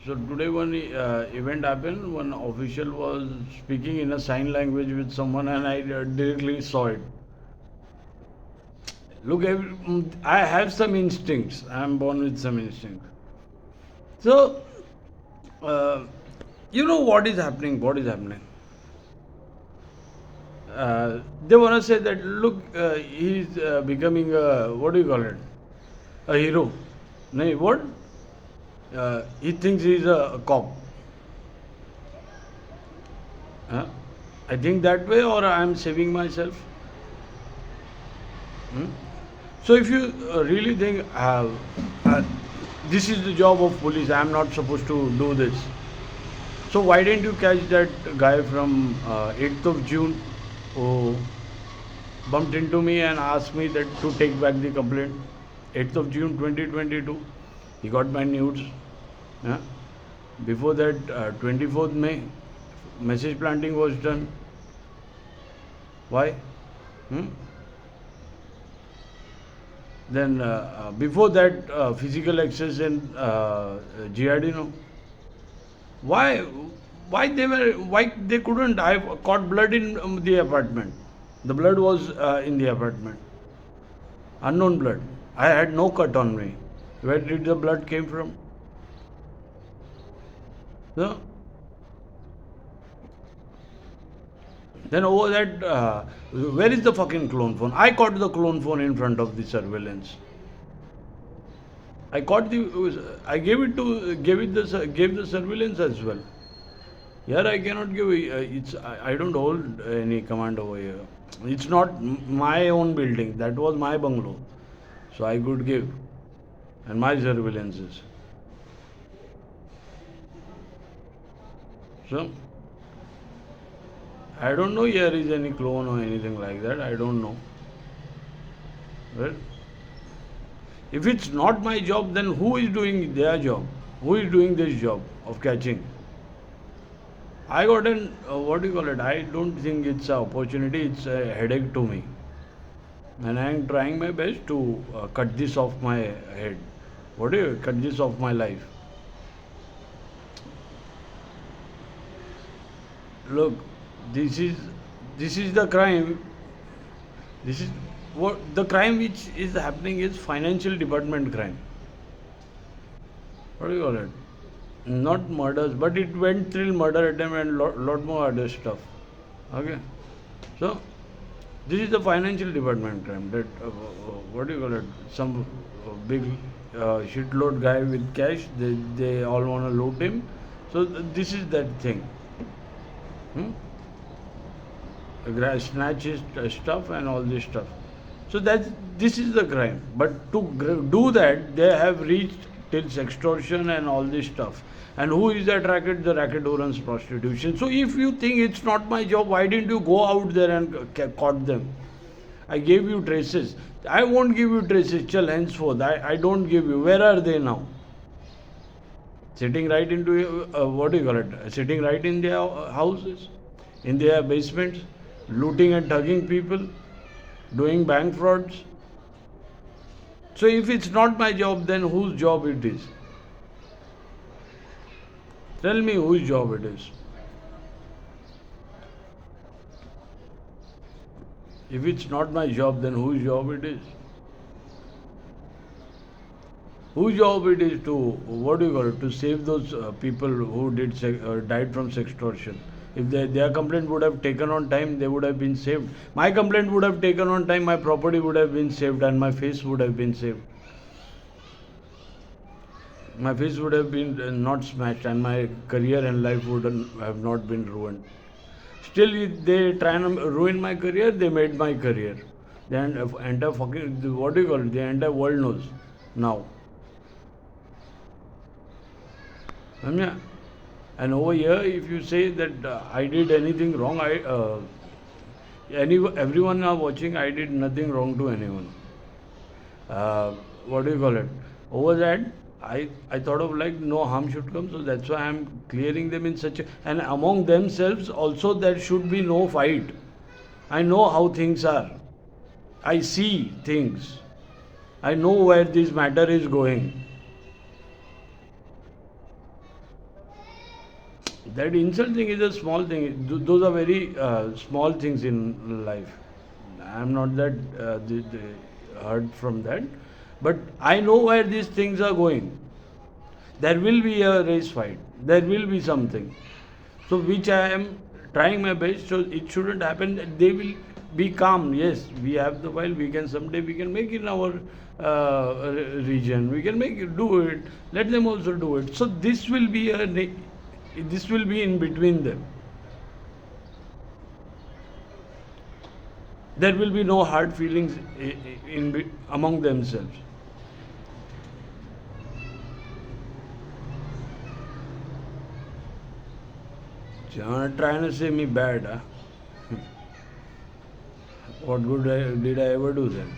So today one event happened. One official was speaking in a sign language with someone, and I directly saw it. Look, I have some instincts. I am born with some instinct. So, uh, you know what is happening? What is happening? They want to say that look, he's becoming a what do you call it? A hero. No, what? He thinks he's a cop. Huh? I think that way, or I am saving myself. Hmm? So if you really think uh, this is the job of police, I am not supposed to do this. So why didn't you catch that guy from 8th of June who bumped into me and asked me that to take back the complaint? 8th of June 2022. He got my nudes. Yeah. Before that, 24th May, message planting was done. Why? Hmm? Then before that, physical access in Giardino. Why? Why they couldn't? I caught blood in the apartment. The blood was in the apartment. Unknown blood. I had no cut on me. Where did the blood came from? No. Then over that, where is the fucking clone phone? I caught the clone phone in front of the surveillance. I caught the. I gave the surveillance as well. Here I cannot give. It's I don't hold any command over here. It's not my own building. That was my bungalow, so I could give, and my surveillances. So I don't know here is any clone or anything like that. I don't know. Well, if it's not my job, then who is doing their job? Who is doing this job of catching? I got an what do you call it? I don't think it's an opportunity. It's a headache to me, and I am trying my best to cut this off my head. What do you cut this off my life? Look, this is this is the crime. This is what the crime which is happening is financial department crime. What do you call it? Not murders, but it went till murder attempt and lot more other stuff. Okay, so this is the financial department crime. That what do you call it? Some big shitload guy with cash. They all want to loot him. So this is that thing. Hmm? Snatch his stuff and all this stuff. So that this is the crime. But to do that, they have reached till extortion and all this stuff. And who is that racket? The racket who runs prostitution. So if you think it's not my job, why didn't you go out there and caught them? I gave you traces. I won't give you traces till henceforth. I don't give you. Where are they now? Sitting right into what do you call it? Sitting right in their houses, in their basements, looting and thugging people, doing bank frauds. So if it's not my job, then whose job it is? Tell me whose job it is. If it's not my job, then whose job it is? Whose job it is to what do you call it? To save those people who died from sextortion. If their complaint would have taken on time, they would have been saved. My complaint would have taken on time, my property would have been saved, and my face would have been saved. My face would have been not smashed, and my career and life would have not been ruined. Still, if they try and ruin my career, they made my career. The entire fucking what do you call it? The entire world knows now. Yeah. And over here, if you say that I did anything wrong, everyone are watching. I did nothing wrong to anyone. What do you call it? Over that, I thought of like no harm should come, so that's why I'm clearing them in such a and among themselves also there should be no fight. I know how things are. I see things. I know where this matter is going. That insult thing is a small thing. Those are very small things in life. I'm not that hurt from that, but I know where these things are going. There will be a race fight. There will be something. So which I am trying my best. So it shouldn't happen. They will be calm. Yes, we have the file. We can someday we can make in our region. We can make it, do it. Let them also do it. So this will be this will be in between them. There will be no hard feelings among themselves. You're trying to say me bad, huh? What good did I ever do then?